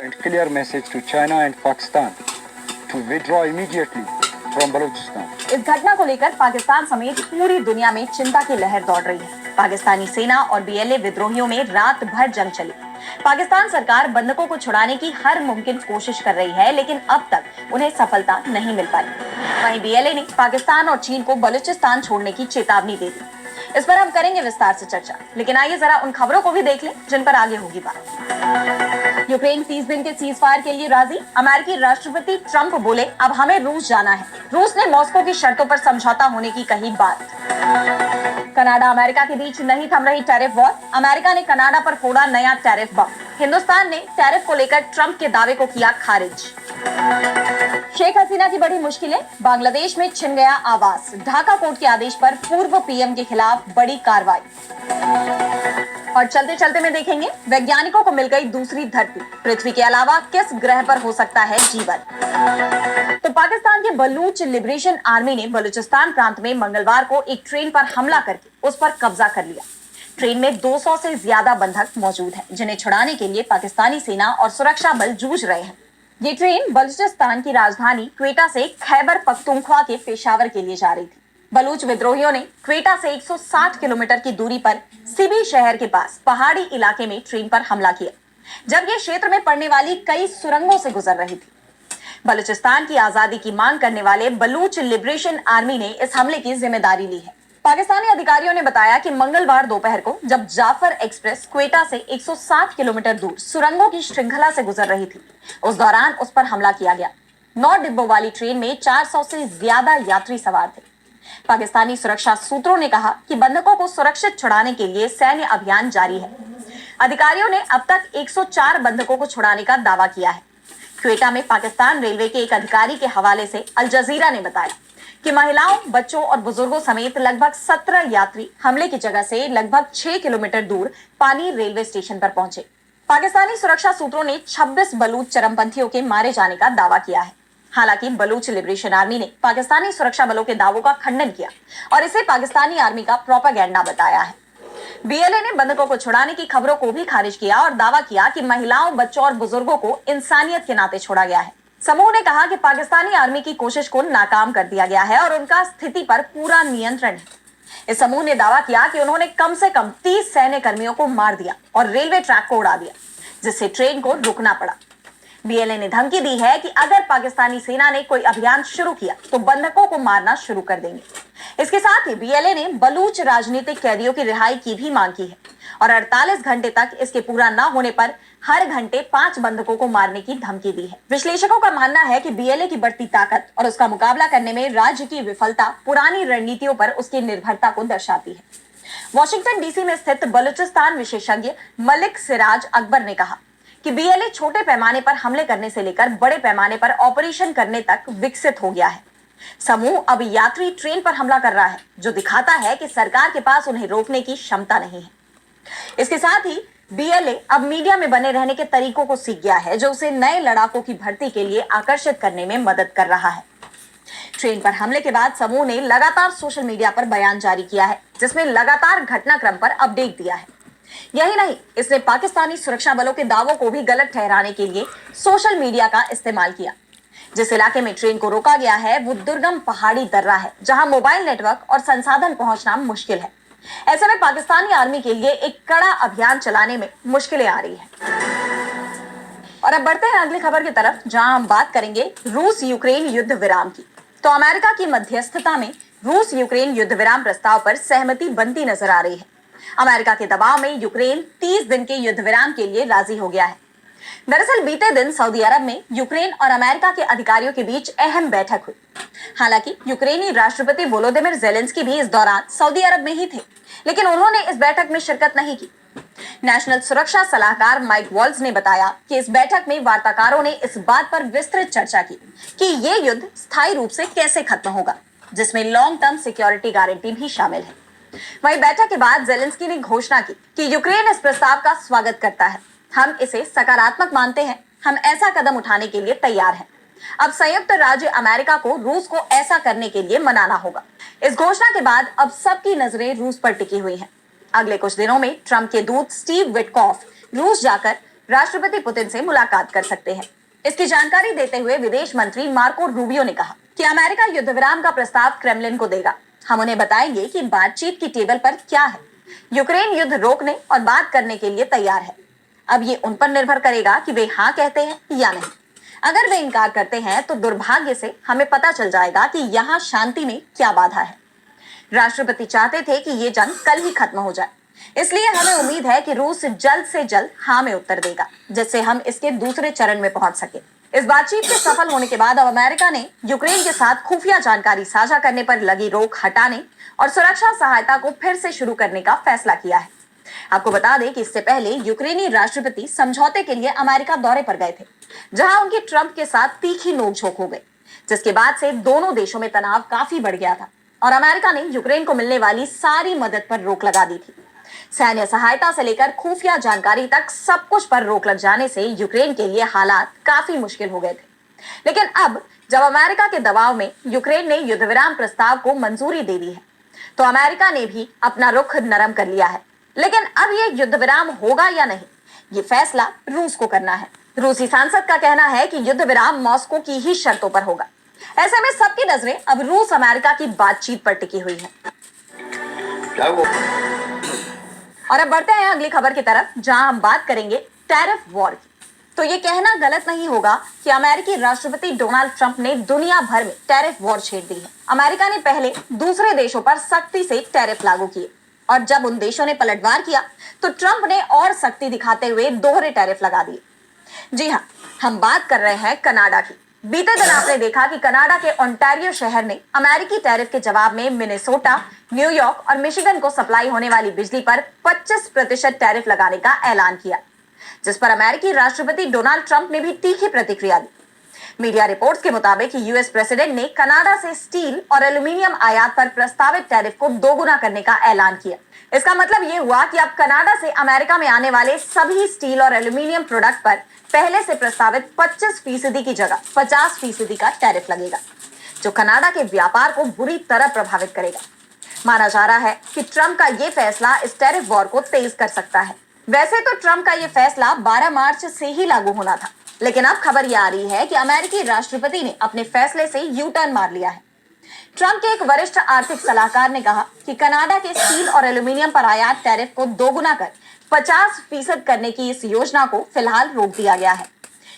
and clear message to China and Pakistan to withdraw immediately from Balochistan. इस घटना को लेकर पाकिस्तान समेत पूरी दुनिया में चिंता की लहर दौड़ रही है। पाकिस्तानी सेना और बीएलए विद्रोहियों में रात भर जंग चली। पाकिस्तान सरकार बंधकों को छुड़ाने की हर मुमकिन कोशिश कर रही है, लेकिन अब तक उन्हें सफलता नहीं मिल पाई। वहीं बीएलए ने पाकिस्तान और चीन को बलूचिस्तान छोड़ने की चेतावनी दे दी। इस पर हम करेंगे विस्तार से चर्चा, लेकिन आइए जरा उन खबरों को भी देख लें जिन पर आगे होगी बात। यूक्रेन 30 दिन के सीज फायर के लिए राजी। अमेरिकी राष्ट्रपति ट्रंप बोले, अब हमें रूस जाना है। रूस ने मॉस्को की शर्तों पर समझौता होने की कही बात। कनाडा अमेरिका के बीच नहीं थम रही टैरिफ वॉर। अमेरिका ने कनाडा पर फोड़ा नया टैरिफ बम। हिंदुस्तान ने टैरिफ को लेकर ट्रंप के दावे को किया खारिज। शेख हसीना की बड़ी मुश्किलें। बांग्लादेश में छिन गया आवास। ढाका कोर्ट के आदेश पर पूर्व पीएम के खिलाफ बड़ी कार्रवाई। और चलते चलते में देखेंगे, वैज्ञानिकों को मिल गई दूसरी धरती। पृथ्वी के अलावा किस ग्रह पर हो सकता है जीवन। तो पाकिस्तान के बलूच लिबरेशन आर्मी ने बलूचिस्तान प्रांत में मंगलवार को एक ट्रेन पर हमला करके उस पर कब्जा कर लिया। ट्रेन में 200 से ज्यादा बंधक मौजूद हैं, जिन्हें छुड़ाने के लिए पाकिस्तानी सेना और सुरक्षा बल जूझ रहे हैं। ये ट्रेन बलूचिस्तान की राजधानी क्वेटा से खैबर पख्तूनख्वा के पेशावर के लिए जा रही थी। बलूच विद्रोहियों ने क्वेटा से 160 किलोमीटर की दूरी पर सिबी शहर के पास पहाड़ी इलाके में ट्रेन पर हमला किया, जब ये क्षेत्र में पड़ने वाली कई सुरंगों से गुजर रही थी। बलूचिस्तान की आजादी की मांग करने वाले बलूच लिबरेशन आर्मी ने इस हमले की जिम्मेदारी ली है। पाकिस्तानी अधिकारियों ने बताया कि मंगलवार दोपहर को जब जाफर एक्सप्रेस क्वेटा से 160 किलोमीटर दूर सुरंगों की श्रृंखला से गुजर रही थी, उस दौरान उस पर हमला किया गया। 9 डिब्बों वाली ट्रेन में 400 से ज्यादा यात्री सवार थे। पाकिस्तानी सुरक्षा सूत्रों ने कहा कि बंधकों को सुरक्षित छुड़ाने के लिए सैन्य अभियान जारी है। अधिकारियों ने अब तक 104 बंधकों को छुड़ाने का दावा किया है। क्वेटा में पाकिस्तान रेलवे के एक अधिकारी के हवाले से अल जजीरा ने बताया कि महिलाओं, बच्चों और बुजुर्गों समेत लगभग 17 यात्री हमले की जगह से लगभग 6 किलोमीटर दूर पानी रेलवे स्टेशन पर पहुंचे। पाकिस्तानी सुरक्षा सूत्रों ने 26 बलूच चरमपंथियों के मारे जाने का दावा किया है। हालांकि बलूच लिबरेशन आर्मी ने पाकिस्तानी सुरक्षा बलों के दावों का खंडन किया और इसे पाकिस्तानी आर्मी का प्रोपेगेंडा बताया है। बीएलए ने बंधकों को छुड़ाने की खबरों को भी खारिज किया और दावा किया कि महिलाओं, बच्चों और बुजुर्गों को इंसानियत के नाते छोड़ा गया है। समूह ने कहा कि पाकिस्तानी आर्मी की कोशिश को नाकाम कर दिया गया है और उनका स्थिति पर पूरा नियंत्रण है। इस समूह ने दावा किया कि उन्होंने कम से कम 30 सैन्य कर्मियों को मार दिया और रेलवे ट्रैक को उड़ा दिया, जिससे ट्रेन को रुकना पड़ा। बीएलए ने धमकी दी है कि अगर पाकिस्तानी सेना ने कोई अभियान शुरू किया तो बंधकों को मारना शुरू कर देंगे। इसके साथ ही बीएलए ने बलूच राजनीतिक कैदियों की रिहाई की भी मांग की है और 48 घंटे तक इसके पूरा न होने पर हर घंटे 5 बंधकों को मारने की धमकी दी है। विश्लेषकों का मानना है कि बीएलए की बढ़ती ताकत और उसका मुकाबला करने में राज्य की विफलता पुरानी रणनीतियों पर उसकी निर्भरता को दर्शाती है। वॉशिंगटन डीसी में स्थित बलूचिस्तान विशेषज्ञ मलिक सिराज अकबर ने कहा कि बीएलए छोटे पैमाने पर हमले करने से लेकर बड़े पैमाने पर ऑपरेशन करने तक विकसित हो गया है। समूह अब यात्री ट्रेन पर हमला कर रहा है, जो दिखाता है कि सरकार के पास उन्हें रोकने की क्षमता नहीं है। इसके साथ ही बीएलए अब मीडिया में बने रहने के तरीकों को सीख गया है, जो उसे नए लड़ाकों की भर्ती के लिए आकर्षित करने में मदद कर रहा है। ट्रेन पर हमले के बाद समूह ने लगातार सोशल मीडिया पर बयान जारी किया है, जिसमें लगातार घटनाक्रम पर अपडेट दिया है। यही नहीं, इसने पाकिस्तानी सुरक्षा बलों के दावों को भी गलत ठहराने के लिए सोशल मीडिया का इस्तेमाल किया। जिस इलाके में ट्रेन को रोका गया है वो दुर्गम पहाड़ी दर्रा है, जहां मोबाइल नेटवर्क और संसाधन पहुंचना मुश्किल है। ऐसे में पाकिस्तानी आर्मी के लिए एक कड़ा अभियान चलाने में मुश्किलें आ रही हैं। और अब बढ़ते हैं अगली खबर की तरफ, जहां हम बात करेंगे रूस यूक्रेन युद्ध विराम की। तो अमेरिका की मध्यस्थता में रूस यूक्रेन युद्ध विराम प्रस्ताव पर सहमति बनती नजर आ रही है। अमेरिका के दबाव में यूक्रेन 30 दिन के युद्ध विराम के लिए राजी हो गया है। दरअसल बीते दिन सऊदी अरब में यूक्रेन और अमेरिका के अधिकारियों के बीच अहम बैठक हुई। हालांकि यूक्रेनी राष्ट्रपति वोलोदिमिर ज़ेलेंस्की भी इस दौरान सऊदी अरब में ही थे, लेकिन उन्होंने इस बैठक में शिरकत नहीं की। नेशनल सुरक्षा सलाहकार माइक वॉल्स ने बताया कि इस बैठक में वार्ताकारों ने इस बात पर विस्तृत चर्चा की कि ये युद्ध स्थायी रूप से कैसे खत्म होगा, जिसमें लॉन्ग टर्म सिक्योरिटी गारंटी भी शामिल है। वहीं बैठक के बाद ज़ेलेंस्की ने घोषणा की कि यूक्रेन इस प्रस्ताव का स्वागत करता है। हम इसे सकारात्मक मानते हैं। हम ऐसा कदम उठाने के लिए तैयार हैं। अब संयुक्त राज्य अमेरिका को रूस को ऐसा करने के लिए मनाना होगा। इस घोषणा के बाद अब सबकी नजरें रूस पर टिकी हुई हैं। अगले कुछ दिनों में ट्रंप के दूत स्टीव विटकॉफ रूस जाकर राष्ट्रपति पुतिन से मुलाकात कर सकते हैं। इसकी जानकारी देते हुए विदेश मंत्री मार्को रूबियो ने कहा कि अमेरिका युद्ध विराम का प्रस्ताव क्रेमलिन को देगा। हम उन्हें बताएंगे कि बातचीत की टेबल पर क्या है। यूक्रेन युद्ध रोकने और बात करने के लिए तैयार है। अब ये उन पर निर्भर करेगा कि वे हाँ कहते हैं या नहीं। अगर वे इनकार करते हैं तो दुर्भाग्य से हमें पता चल जाएगा कि यहाँ शांति में क्या बाधा है। राष्ट्रपति चाहते थे कि ये जंग कल ही खत्म हो जाए, इसलिए हमें उम्मीद है कि रूस जल्द से जल्द हाँ में उत्तर देगा, जिससे हम इसके दूसरे चरण में पहुंच सके। इस बातचीत के सफल होने के बाद अब अमेरिका ने यूक्रेन के साथ खुफिया जानकारी साझा करने पर लगी रोक हटाने और सुरक्षा सहायता को फिर से शुरू करने का फैसला किया है। आपको बता दें कि इससे पहले यूक्रेनी राष्ट्रपति समझौते के लिए अमेरिका दौरे पर गए थे, जहां उनकी ट्रंप के साथ तीखी नोकझोंक हो गई, जिसके बाद से दोनों देशों में तनाव काफी बढ़ गया था और अमेरिका ने यूक्रेन को मिलने वाली सारी मदद पर रोक लगा दी थी। सैन्य सहायता से लेकर खुफिया जानकारी तक सब कुछ पर रोक लग जाने से यूक्रेन के लिए हालात काफी मुश्किल हो गए थे। लेकिन अब जब अमेरिका के दबाव में यूक्रेन ने युद्ध विराम प्रस्ताव को मंजूरी दे दी है, तो अमेरिका ने भी अपना रुख नरम कर लिया है। लेकिन अब ये युद्ध विराम होगा या नहीं, ये फैसला रूस को करना है। रूसी सांसद का कहना है कि युद्ध विराम मॉस्को की ही शर्तों पर होगा। ऐसे में सबकी नजरें अब रूस अमेरिका की बातचीत पर टिकी हुई है। और अब बढ़ते हैं अगली खबर की तरफ, जहां हम बात करेंगे टैरिफ वॉर की। तो ये कहना गलत नहीं होगा कि अमेरिकी राष्ट्रपति डोनाल्ड ट्रंप ने दुनिया भर में टैरिफ वॉर छेड़ दी है। अमेरिका ने पहले दूसरे देशों पर सख्ती से टैरिफ लागू किए और जब उन देशों ने पलटवार किया तो ट्रंप ने और सख्ती दिखाते हुए दोहरे टैरिफ लगा दिए। जी हाँ, हम बात कर रहे हैं कनाडा की। बीते दिन आपने देखा कि कनाडा के ओंटारियो शहर ने अमेरिकी टैरिफ के जवाब में मिनेसोटा, न्यूयॉर्क और मिशिगन को सप्लाई होने वाली बिजली पर 25% टैरिफ लगाने का ऐलान किया, जिस पर अमेरिकी राष्ट्रपति डोनाल्ड ट्रंप ने भी तीखी प्रतिक्रिया दी। मीडिया रिपोर्ट्स के मुताबिक यूएस प्रेसिडेंट ने कनाडा से स्टील और एल्यूमिनियम आयात पर प्रस्तावित टैरिफ को दोगुना करने का ऐलान किया। इसका मतलब ये हुआ कि अब कनाडा से अमेरिका में आने वाले सभी स्टील और एल्यूमिनियम प्रोडक्ट पर पहले से प्रस्तावित 25% की जगह 50% का टैरिफ लगेगा, जो कनाडा के व्यापार को बुरी तरह प्रभावित करेगा। माना जा रहा है कि ट्रंप का ये फैसला इस टैरिफ वॉर को तेज कर सकता है। वैसे तो ट्रंप का ये फैसला 12 मार्च से ही लागू होना था, लेकिन अब खबर ये आ रही है कि अमेरिकी राष्ट्रपति ने अपने फैसले से यू टर्न मार लिया है। ट्रंप के एक वरिष्ठ आर्थिक सलाहकार ने कहा कि कनाडा के स्टील और एल्यूमिनियम पर आयात टैरिफ को दोगुना कर 50% करने की इस योजना को फिलहाल रोक दिया गया है,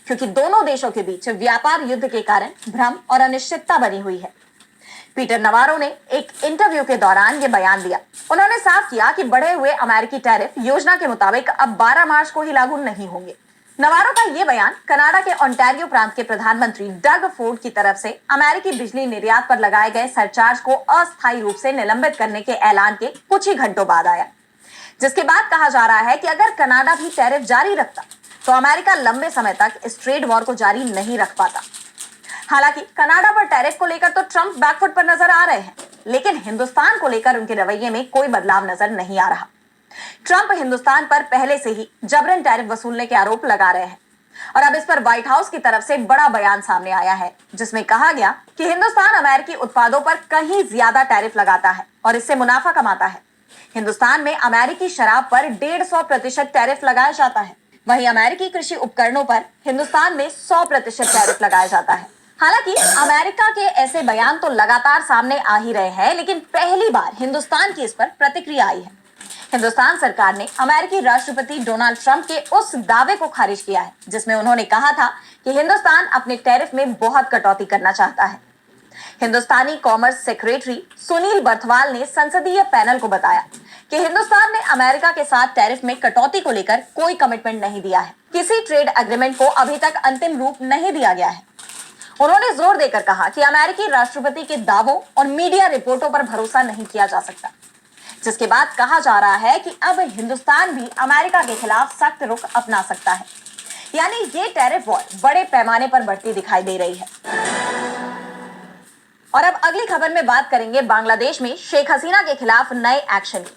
क्योंकि दोनों देशों के बीच व्यापार युद्ध के कारण भ्रम और अनिश्चितता बनी हुई है। पीटर नवारो ने एक इंटरव्यू के दौरान ये बयान दिया। उन्होंने साफ किया कि बढ़े हुए अमेरिकी टैरिफ योजना के मुताबिक अब 12 मार्च को ही लागू नहीं होंगे। नवारो का ये बयान कनाडा के ओंटारियो प्रांत के प्रधानमंत्री डग फोर्ड की तरफ से अमेरिकी बिजली निर्यात पर लगाए गए सरचार्ज को अस्थायी रूप से निलंबित करने के ऐलान के कुछ ही घंटों बाद आया, जिसके बाद कहा जा रहा है कि अगर कनाडा भी टैरिफ जारी रखता तो अमेरिका लंबे समय तक इस ट्रेड वॉर को जारी नहीं रख पाता। हालांकि कनाडा पर टैरिफ को लेकर तो ट्रंप बैकफुट पर नजर आ रहे हैं, लेकिन हिंदुस्तान को लेकर उनके रवैये में कोई बदलाव नजर नहीं आ रहा। ट्रंप हिंदुस्तान पर पहले से ही जबरन टैरिफ वसूलने के आरोप लगा रहे हैं और अब इस पर व्हाइट हाउस की तरफ से बड़ा बयान सामने आया है, जिसमें कहा गया कि हिंदुस्तान अमेरिकी उत्पादों पर कहीं ज्यादा टैरिफ लगाता है और इससे मुनाफा कमाता है। हिंदुस्तान में अमेरिकी शराब पर 150% टैरिफ लगाया जाता है, वहीं अमेरिकी कृषि उपकरणों पर हिंदुस्तान में 100% टैरिफ लगाया जाता है। हालांकि अमेरिका के ऐसे बयान तो लगातार सामने आ ही रहे हैं, लेकिन पहली बार हिंदुस्तान की इस पर प्रतिक्रिया आई है। हिंदुस्तान सरकार ने अमेरिकी राष्ट्रपति डोनाल्ड ट्रंप के उस दावे को खारिज किया है, जिसमें उन्होंने कहा था कि हिंदुस्तान अपने टैरिफ में बहुत कटौती करना चाहता है। हिंदुस्तानी कॉमर्स सेक्रेटरी सुनील बर्थवाल ने संसदीय पैनल को बताया कि हिंदुस्तान ने अमेरिका के साथ टैरिफ में कटौती को लेकर कोई कमिटमेंट नहीं दिया है। किसी ट्रेड एग्रीमेंट को अभी तक अंतिम रूप नहीं दिया गया है। उन्होंने जोर देकर कहा कि अमेरिकी राष्ट्रपति के दावों और मीडिया रिपोर्टों पर भरोसा नहीं किया जा सकता, जिसके बाद कहा जा रहा है कि अब हिंदुस्तान भी अमेरिका के खिलाफ सख्त रुख अपना सकता है। यानी ये टैरिफ वॉर बड़े पैमाने पर बढ़ती दिखाई दे रही है। और अब अगली खबर में बात करेंगे बांग्लादेश में शेख हसीना के खिलाफ नए एक्शन की।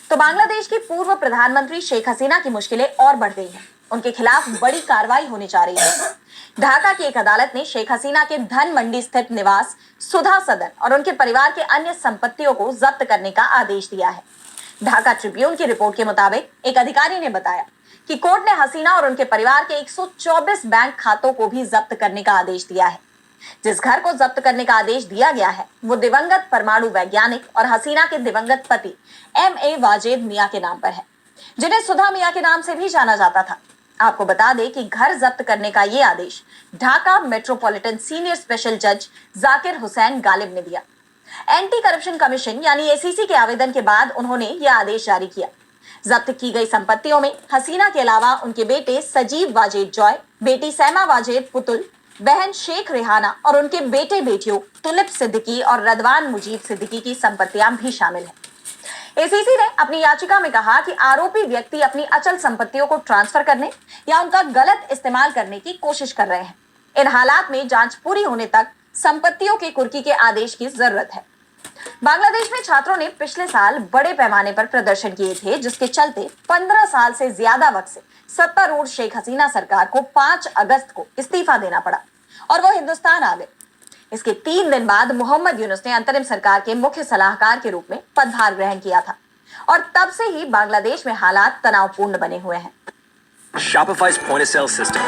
तो बांग्लादेश की पूर्व प्रधानमंत्री शेख हसीना की मुश्किलें और बढ़ गई हैं। उनके खिलाफ बड़ी कार्रवाई होने जा रही है। ढाका की एक अदालत ने शेख हसीना के धन मंडी स्थित निवास, सुधा सदन और उनके परिवार के अन्य संपत्तियों को जब्त करने का आदेश दिया है। ढाका ट्रिब्यून की रिपोर्ट के मुताबिक एक अधिकारी ने बताया कि कोर्ट ने हसीना और उनके परिवार के 124 बैंक खातों को भी जब्त करने का आदेश दिया है। जिस घर को जब्त करने का आदेश दिया गया है वो दिवंगत परमाणु वैज्ञानिक और हसीना के दिवंगत पति M.A. वाजेद मियां के नाम पर है, जिन्हें सुधा मियां के नाम से भी जाना जाता था। आपको बता दें कि घर जब्त करने का ये आदेश ढाका मेट्रोपॉलिटन सीनियर स्पेशल जज जाकिर हुसैन गालिब ने दिया। एंटी करप्शन कमीशन यानी ACC के आवेदन के बाद उन्होंने यह आदेश जारी किया। जब्त की गई संपत्तियों में हसीना के अलावा उनके बेटे सजीव वाजेद जॉय, बेटी सैमा वाजेद पुतुल, बहन शेख रेहाना और उनके बेटे बेटियों तुलिप सिद्दीकी और रदवान मुजीब सिद्दीकी की संपत्तियां भी शामिल हैं। ACC ने अपनी याचिका में कहा कि आरोपी व्यक्ति अपनी अचल संपत्तियों को ट्रांसफर करने या उनका गलत इस्तेमाल करने की कोशिश कर रहे हैं। इन हालात में जांच पूरी होने तक संपत्तियों की कुर्की के आदेश की जरूरत है। बांग्लादेश में छात्रों ने पिछले साल बड़े पैमाने पर प्रदर्शन किए थे, जिसके चलते 15 साल से ज्यादा वक्त से सत्तारूढ़ शेख हसीना सरकार को 5 अगस्त को इस्तीफा देना पड़ा और वो हिंदुस्तान आ गए। इसके 3 दिन बाद मोहम्मद यूनुस ने अंतरिम सरकार के मुख्य सलाहकार के रूप में पदभार ग्रहण किया था और तब से ही बांग्लादेश में हालात तनावपूर्ण बने हुए हैं। Shopify's point of sale system.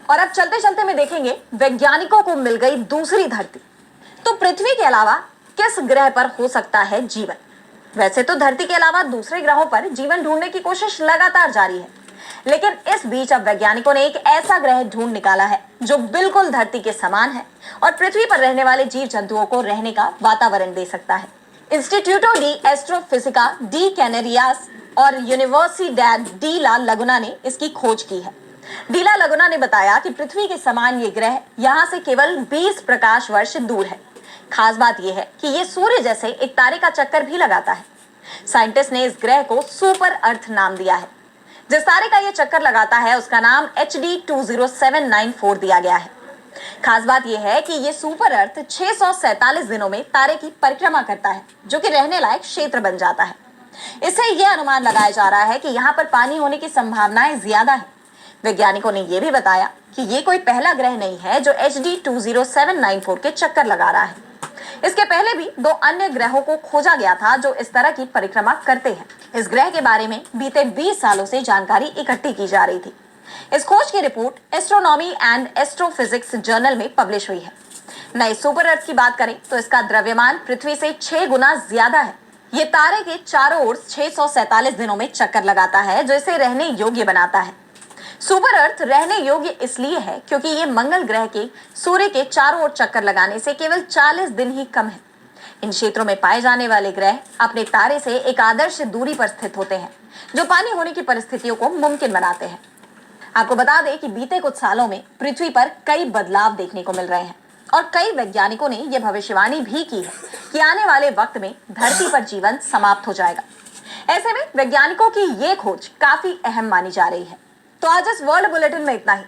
और अब चलते चलते में देखेंगे वैज्ञानिकों को मिल गई दूसरी धरती, तो पृथ्वी के अलावा किस ग्रह पर हो सकता है जीवन। वैसे तो धरती के अलावा दूसरे ग्रहों पर जीवन ढूंढने की कोशिश लगातार जारी है, लेकिन इस बीच अब वैज्ञानिकों ने एक ऐसा ग्रह ढूंढ निकाला है जो बिल्कुल धरती के समान है और पृथ्वी पर रहने वाले जीव जंतुओं को रहने का वातावरण दे सकता है। इंस्टीट्यूटो डी एस्ट्रोफिजिका डी कैनेरियास और यूनिवर्सिडैड डी ला लगुना ने इसकी खोज की है। डी ला लगुना ने बताया कि पृथ्वी के समान ये ग्रह यहाँ से केवल 20 प्रकाश वर्ष दूर है। खास बात यह है कि ये सूर्य जैसे एक तारे का चक्कर भी लगाता है। साइंटिस्ट ने इस ग्रह को सुपर अर्थ नाम दिया है। जिस तारे का ये चक्कर लगाता है उसका नाम HD 20794 दिया गया है। खास बात यह है कि ये सुपर अर्थ 647 दिनों में तारे की परिक्रमा करता है, जो कि रहने लायक क्षेत्र बन जाता है। इससे यह अनुमान लगाया जा रहा है कि यहाँ पर पानी होने की संभावनाएं ज्यादा है। वैज्ञानिकों ने यह भी बताया कि ये कोई पहला ग्रह नहीं है जो HD 20794 के चक्कर लगा रहा है। इसके पहले भी 2 अन्य ग्रहों को खोजा गया था जो इस तरह की परिक्रमा करते हैं। इस ग्रह के बारे में बीते 20 सालों से जानकारी इकट्ठी की जा रही थी। इस खोज की report astronomy and astrophysics journal में पब्लिश हुई है। नए सुपर अर्थ की बात करें तो इसका द्रव्यमान पृथ्वी से 6 गुना ज्यादा है। ये तारे के चारों ओर 647 दिनों में चक्कर लगाता है, जो इसे रहने योग्य बनाता है। सुपर अर्थ रहने योग्य इसलिए है क्योंकि ये मंगल ग्रह के सूर्य के चारों ओर चक्कर लगाने से केवल 40 दिन ही कम है। इन क्षेत्रों में पाए जाने वाले ग्रह अपने तारे से एक आदर्श दूरी पर स्थित होते हैं, जो पानी होने की परिस्थितियों को मुमकिन बनाते हैं। आपको बता दें कि बीते कुछ सालों में पृथ्वी पर कई बदलाव देखने को मिल रहे हैं और कई वैज्ञानिकों ने यह भविष्यवाणी भी की है कि आने वाले वक्त में धरती पर जीवन समाप्त हो जाएगा। ऐसे में वैज्ञानिकों की ये खोज काफी अहम मानी जा रही है। तो आज इस वर्ल्ड बुलेटिन में इतना ही।